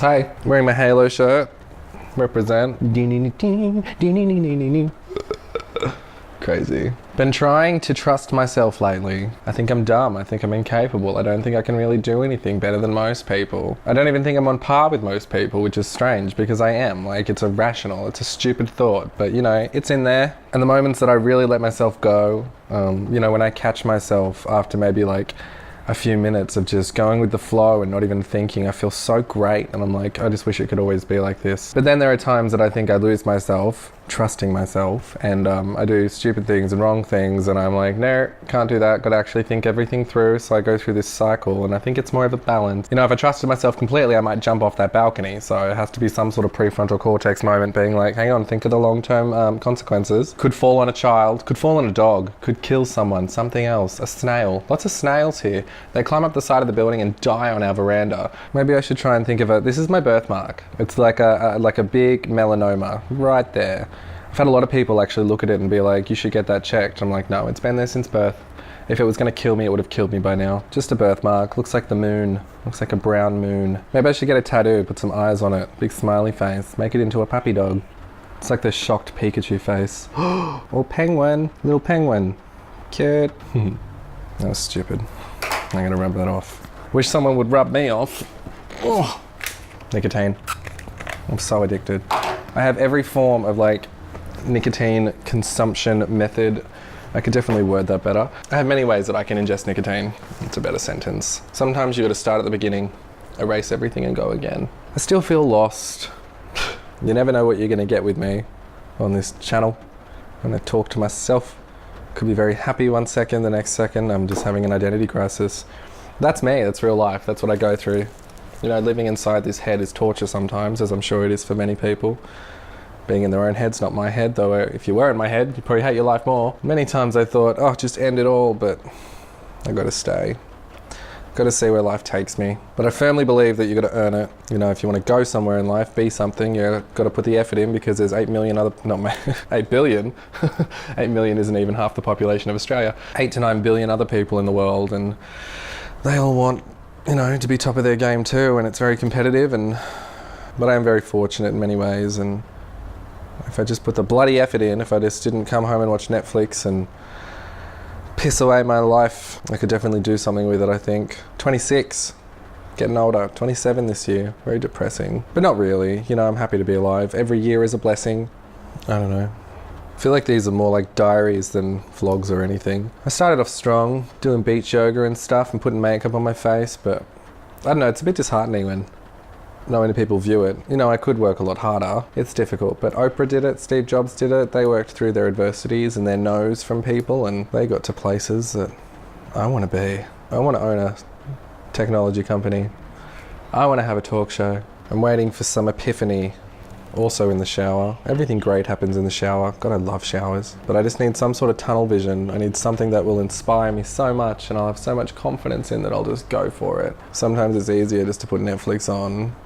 Hi, wearing my Halo shirt. Represent. Crazy. Been trying to trust myself lately. I think I'm dumb. I think I'm incapable. I don't think I can really do anything better than most people. I don't even think I'm on par with most people, which is strange because I am. Like, it's irrational. It's a stupid thought, but you know, it's in there. And the moments that I really let myself go, you know, when I catch myself after maybe like a few minutes of just going with the flow and not even thinking, I feel so great, and I'm like, I just wish it could always be like this. But then there are times that I think I lose myself, trusting myself, and I do stupid things and wrong things, and I'm like, no, can't do that, gotta actually think everything through. So I go through this cycle, and I think it's more of a balance. You know, if I trusted myself completely, I might jump off that balcony, so it has to be some sort of prefrontal cortex moment being like, hang on, think of the long-term consequences. Could fall on a child, could fall on a dog, could kill someone, something else, a snail. Lots of snails here. They climb up the side of the building and die on our veranda. Maybe I should try and think of it. This is my birthmark. It's like a big melanoma right there. I've had a lot of people actually look at it and be like, you should get that checked. I'm like, no, it's been there since birth. If it was going to kill me, it would have killed me by now. Just a birthmark. Looks like the moon. Looks like a brown moon. Maybe I should get a tattoo, put some eyes on it. Big smiley face. Make it into a puppy dog. It's like the shocked Pikachu face. Oh, penguin. Little penguin. Cute. That was stupid. I'm gonna rub that off. Wish someone would rub me off. Oh, nicotine. I'm so addicted. I have every form of like nicotine consumption method. I could definitely word that better. I have many ways that I can ingest nicotine. It's a better sentence. Sometimes you gotta start at the beginning, erase everything and go again. I still feel lost. You never know what you're gonna get with me on this channel when I talk to myself. Could be very happy one second, the next second I'm just having an identity crisis. That's me, that's real life, that's what I go through. You know, living inside this head is torture sometimes, as I'm sure it is for many people. Being in their own head's not my head, though if you were in my head, you'd probably hate your life more. Many times I thought, oh, just end it all, but I gotta stay. Got to see where life takes me. But I firmly believe that you got to earn it. You know, if you want to go somewhere in life, be something, you got to put the effort in, because there's 8 million other, 8 billion. 8 million isn't even half the population of Australia. 8 to 9 billion other people in the world, and they all want, you know, to be top of their game too, and it's very competitive, but I am very fortunate in many ways, and if I just put the bloody effort in, if I just didn't come home and watch Netflix and piss away my life, I could definitely do something with it, I think. 26, getting older, 27 this year, very depressing. But not really, you know, I'm happy to be alive. Every year is a blessing. I don't know. I feel like these are more like diaries than vlogs or anything. I started off strong, doing beach yoga and stuff and putting makeup on my face, but I don't know, it's a bit disheartening when not many people view it. You know, I could work a lot harder. It's difficult, but Oprah did it, Steve Jobs did it. They worked through their adversities and their no's from people, and they got to places that I want to be. I want to own a technology company. I want to have a talk show. I'm waiting for some epiphany, also in the shower. Everything great happens in the shower. God, I love showers. But I just need some sort of tunnel vision. I need something that will inspire me so much, and I'll have so much confidence in that I'll just go for it. Sometimes it's easier just to put Netflix on,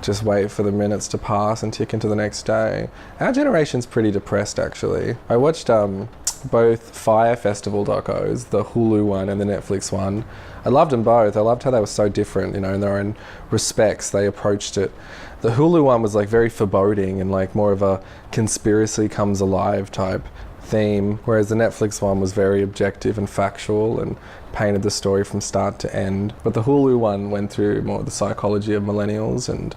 just wait for the minutes to pass and tick into the next day. Our generation's pretty depressed, actually. I watched both Fire Festival docos, the Hulu one and the Netflix one. I loved them both. I loved how they were so different, you know, in their own respects. They approached it. The Hulu one was like very foreboding and like more of a conspiracy comes alive type theme, whereas the Netflix one was very objective and factual and painted the story from start to end. But the Hulu one went through more of the psychology of millennials and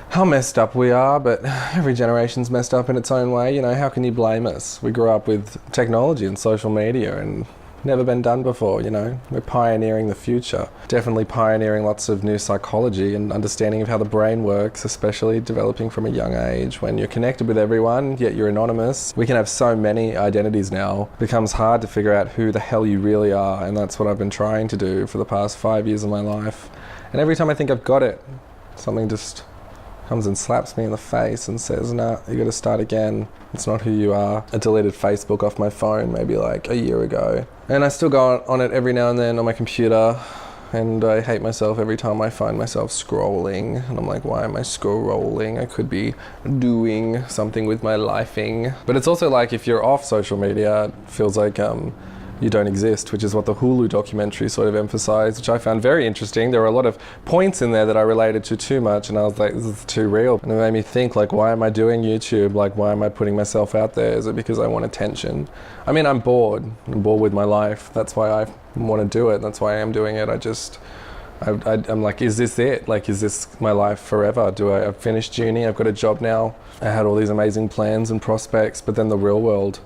how messed up we are, but every generation's messed up in its own way. You know, how can you blame us? We grew up with technology and social media and never been done before, you know. We're pioneering the future. Definitely pioneering lots of new psychology and understanding of how the brain works, especially developing from a young age. When you're connected with everyone, yet you're anonymous. We can have so many identities now. It becomes hard to figure out who the hell you really are, and that's what I've been trying to do for the past 5 years of my life. And every time I think I've got it, something just comes and slaps me in the face and says, nah, you gotta start again. It's not who you are. I deleted Facebook off my phone maybe like a year ago. And I still go on it every now and then on my computer, and I hate myself every time I find myself scrolling. And I'm like, why am I scrolling? I could be doing something with my lifing. But it's also like if you're off social media, it feels like you don't exist, which is what the Hulu documentary sort of emphasized, which I found very interesting. There were a lot of points in there that I related to too much, and I was like, this is too real. And it made me think, like, why am I doing YouTube? Like, why am I putting myself out there? Is it because I want attention? I mean, I'm bored. I'm bored with my life. That's why I want to do it. That's why I am doing it. I'm like, is this it? Like, is this my life forever? I've finished uni, I've got a job now. I had all these amazing plans and prospects, but then the real world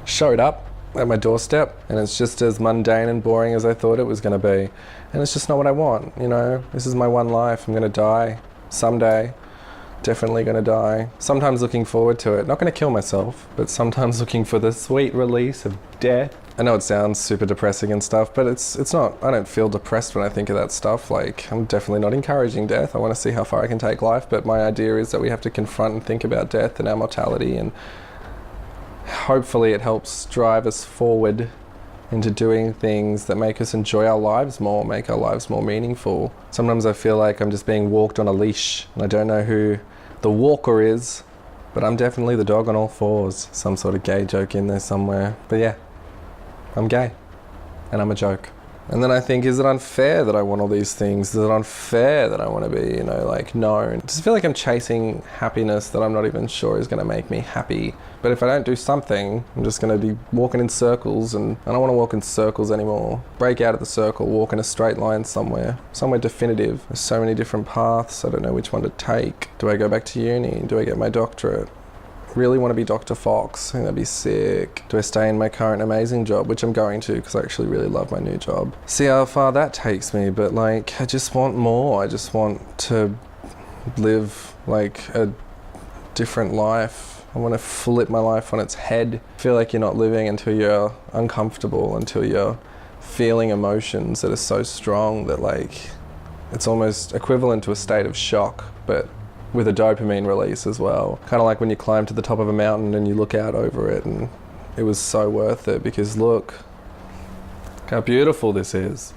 showed up at my doorstep, and it's just as mundane and boring as I thought it was going to be. And it's just not what I want, you know? This is my one life. I'm going to die someday. Definitely going to die. Sometimes looking forward to it. Not going to kill myself, but sometimes looking for the sweet release of death. I know it sounds super depressing and stuff, but it's not. I don't feel depressed when I think of that stuff. Like, I'm definitely not encouraging death. I want to see how far I can take life, but my idea is that we have to confront and think about death and our mortality, and hopefully it helps drive us forward into doing things that make us enjoy our lives more, make our lives more meaningful. Sometimes I feel like I'm just being walked on a leash, and I don't know who the walker is, but I'm definitely the dog on all fours. Some sort of gay joke in there somewhere. But yeah, I'm gay, and I'm a joke. And then I think, is it unfair that I want all these things? Is it unfair that I want to be, like, known? I just feel like I'm chasing happiness that I'm not even sure is going to make me happy. But if I don't do something, I'm just going to be walking in circles, and I don't want to walk in circles anymore. Break out of the circle, walk in a straight line somewhere definitive. There's so many different paths, I don't know which one to take. Do I go back to uni? Do I get my doctorate? Really want to be Dr. Fox. I think that'd be sick. Do I stay in my current amazing job, which I'm going to because I actually really love my new job. See how far that takes me, but like, I just want more. I just want to live like a different life. I want to flip my life on its head. I feel like you're not living until you're uncomfortable, until you're feeling emotions that are so strong that, like, it's almost equivalent to a state of shock, but with a dopamine release as well. Kind of like when you climb to the top of a mountain and you look out over it, and it was so worth it because look how beautiful this is,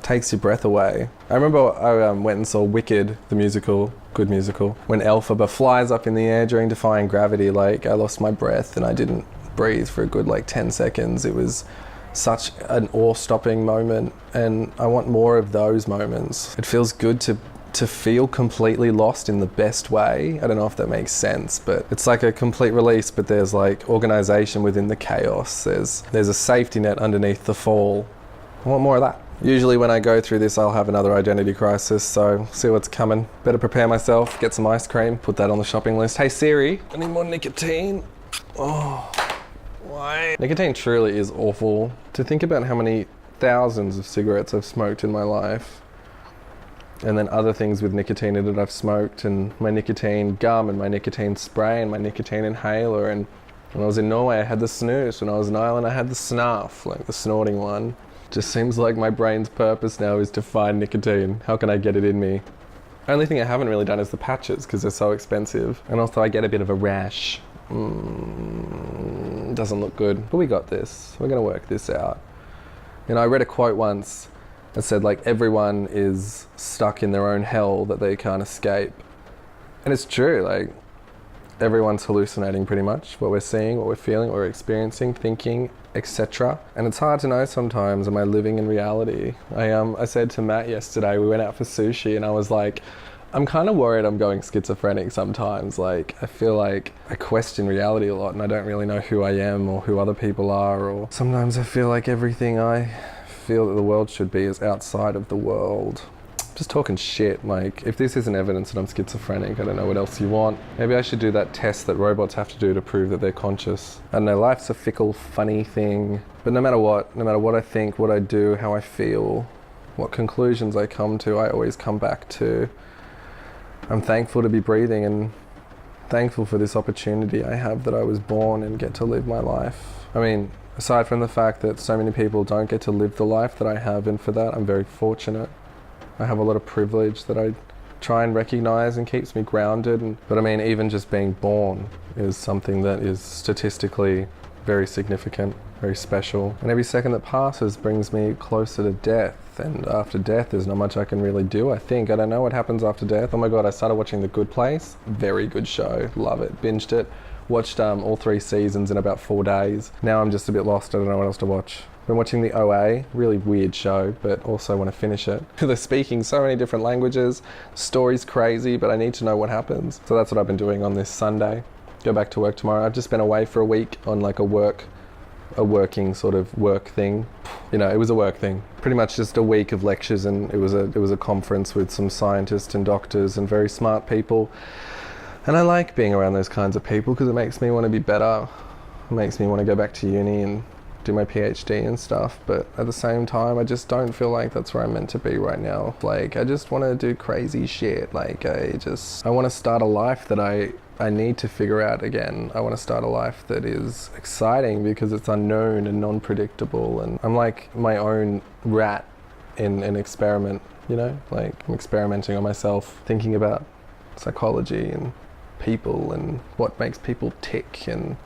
Takes your breath away. I remember I went and saw Wicked, the musical, good musical, when Elphaba flies up in the air during defying gravity. Like, I lost my breath and I didn't breathe for a good 10 seconds. It was such an awe-stopping moment, and I want more of those moments. It feels good to feel completely lost in the best way. I don't know if that makes sense, but it's like a complete release, but there's like organization within the chaos. There's a safety net underneath the fall. I want more of that. Usually when I go through this, I'll have another identity crisis, so see what's coming. Better prepare myself, get some ice cream, put that on the shopping list. Hey Siri, I need more nicotine. Oh, why? Nicotine truly is awful. To think about how many thousands of cigarettes I've smoked in my life, and then other things with nicotine in it I've smoked, and my nicotine gum and my nicotine spray and my nicotine inhaler. And when I was in Norway, I had the snus. When I was in Ireland, I had the snuff, like the snorting one. Just seems like my brain's purpose now is to find nicotine. How can I get it in me? Only thing I haven't really done is the patches because they're so expensive. And also I get a bit of a rash. Doesn't look good. But we got this. We're gonna work this out. I read a quote once. It said, like, everyone is stuck in their own hell that they can't escape. And it's true, like, everyone's hallucinating pretty much. What we're seeing, what we're feeling, what we're experiencing, thinking, etc. And it's hard to know sometimes, am I living in reality? I said to Matt yesterday, we went out for sushi, and I was like, I'm kind of worried I'm going schizophrenic sometimes. Like, I feel like I question reality a lot, and I don't really know who I am or who other people are. Or sometimes I feel like everything I feel that the world should be is outside of the world. Just talking shit. Like, if this isn't evidence that I'm schizophrenic, I don't know what else you want. Maybe I should do that test that robots have to do to prove that they're conscious. I don't know, life's a fickle, funny thing. But no matter what I think, what I do, how I feel, what conclusions I come to, I always come back to, I'm thankful to be breathing and thankful for this opportunity I have that I was born and get to live my life. I mean, aside from the fact that so many people don't get to live the life that I have, and for that I'm very fortunate. I have a lot of privilege that I try and recognize and keeps me grounded. But I mean, even just being born is something that is statistically very significant, very special. And every second that passes brings me closer to death. And after death, there's not much I can really do, I think. I don't know what happens after death. Oh my God, I started watching The Good Place. Very good show, love it, binged it. Watched all 3 seasons in about 4 days. Now I'm just a bit lost, I don't know what else to watch. Been watching the OA, really weird show, but also want to finish it. They're speaking so many different languages, story's crazy, but I need to know what happens. So that's what I've been doing on this Sunday. Go back to work tomorrow. I've just been away for a week on like a working sort of work thing. You know, it was a work thing. Pretty much just a week of lectures, and it was a conference with some scientists and doctors and very smart people. And I like being around those kinds of people because it makes me want to be better. It makes me want to go back to uni and do my PhD and stuff, but at the same time I just don't feel like that's where I'm meant to be right now. Like, I just want to do crazy shit. Like, I want to start a life that I need to figure out again. I want to start a life that is exciting because it's unknown and non-predictable, and I'm like my own rat in an experiment, you know? Like, I'm experimenting on myself, thinking about psychology and people and what makes people tick. And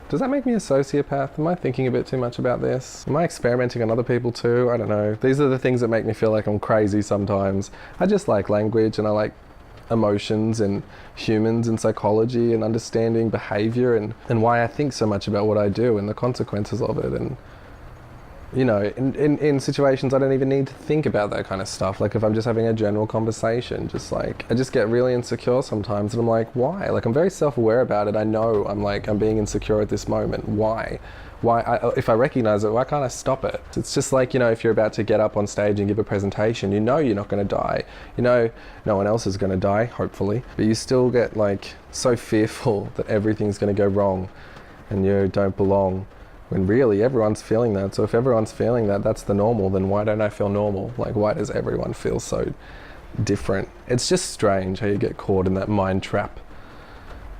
does that make me a sociopath? Am I thinking a bit too much about this? Am I experimenting on other people too? I don't know. These are the things that make me feel like I'm crazy sometimes. I just like language, and I like emotions and humans and psychology and understanding behavior and why I think so much about what I do and the consequences of it. And you know, in situations I don't even need to think about that kind of stuff. Like if I'm just having a general conversation, just like, I just get really insecure sometimes, and I'm like, why? Like, I'm very self-aware about it. I know I'm being insecure at this moment. Why? If I recognize it, why can't I stop it? It's just like, you know, if you're about to get up on stage and give a presentation, you know you're not going to die. You know no one else is going to die, hopefully. But you still get like so fearful that everything's going to go wrong and you don't belong. When really everyone's feeling that. So if everyone's feeling that, that's the normal, then why don't I feel normal? Like, why does everyone feel so different? It's just strange how you get caught in that mind trap.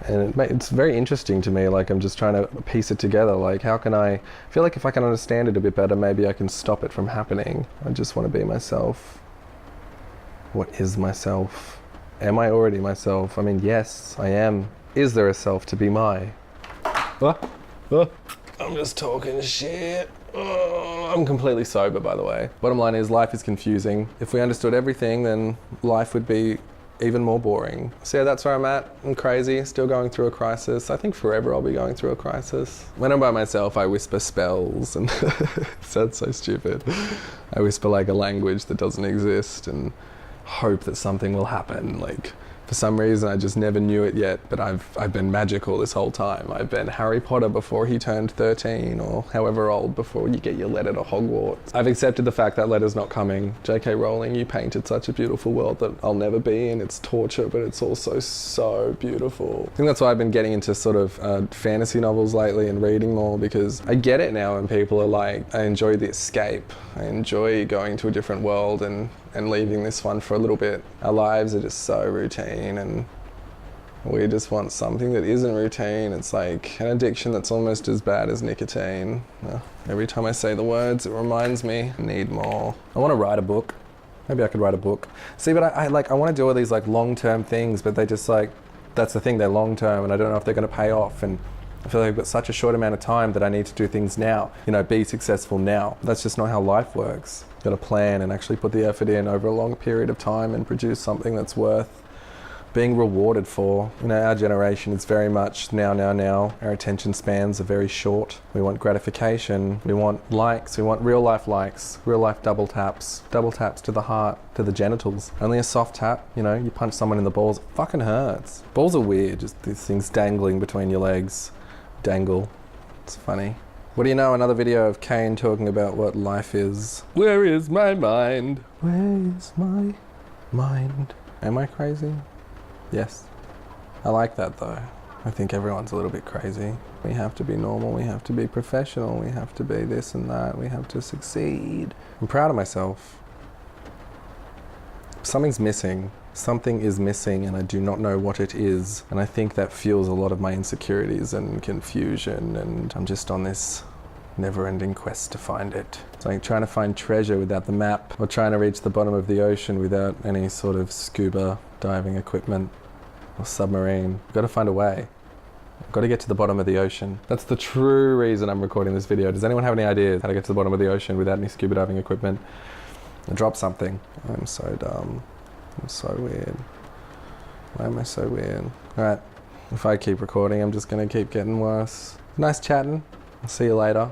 And it's very interesting to me. Like, I'm just trying to piece it together. Like, how can I feel like if I can understand it a bit better, maybe I can stop it from happening. I just want to be myself. What is myself? Am I already myself? I mean, yes, I am. Is there a self to be my? I'm just talking shit. I'm completely sober, by the way. Bottom line is, life is confusing. If we understood everything, then life would be even more boring. So yeah, that's where I'm at. I'm crazy, still going through a crisis. I think forever I'll be going through a crisis. When I'm by myself, I whisper spells, and it sounds so stupid. I whisper like a language that doesn't exist and hope that something will happen. Like, for some reason, I just never knew it yet, but I've been magical this whole time. I've been Harry Potter before he turned 13, or however old before you get your letter to Hogwarts. I've accepted the fact that letter's not coming. J.K. Rowling, you painted such a beautiful world that I'll never be in. It's torture, but it's also so beautiful. I think that's why I've been getting into sort of fantasy novels lately and reading more, because I get it now when people are like, I enjoy the escape. I enjoy going to a different world and leaving this one for a little bit. Our lives are just so routine, and we just want something that isn't routine. It's like an addiction that's almost as bad as nicotine. Every time I say the words, it reminds me, I need more. I want to write a book. Maybe I could write a book. See, but I want to do all these like long-term things, but they just like, that's the thing, they're long-term, and I don't know if they're going to pay off. And I feel like I've got such a short amount of time that I need to do things now, you know, be successful now. That's just not how life works. You've got to plan and actually put the effort in over a long period of time and produce something that's worth being rewarded for. You know, our generation is very much now. Our attention spans are very short. We want gratification, we want likes, we want real life likes, real life double taps to the heart, to the genitals. Only a soft tap, you know, you punch someone in the balls, it fucking hurts. Balls are weird, just these things dangling between your legs. Dangle. It's funny. What do you know? Another video of KANE talking about what life is. Where is my mind? Where is my mind? Am I crazy? Yes. I like that though. I think everyone's a little bit crazy. We have to be normal, we have to be professional, we have to be this and that, we have to succeed. I'm proud of myself. Something's missing. Something is missing, and I do not know what it is. And I think that fuels a lot of my insecurities and confusion, and I'm just on this never-ending quest to find it. It's like trying to find treasure without the map, or trying to reach the bottom of the ocean without any sort of scuba diving equipment or submarine. You've got to find a way. I've got to get to the bottom of the ocean. That's the true reason I'm recording this video. Does anyone have any ideas how to get to the bottom of the ocean without any scuba diving equipment? Drop something. I'm so dumb. I'm so weird. Why am I so weird? Alright, if I keep recording, I'm just gonna keep getting worse. Nice chatting. I'll see you later.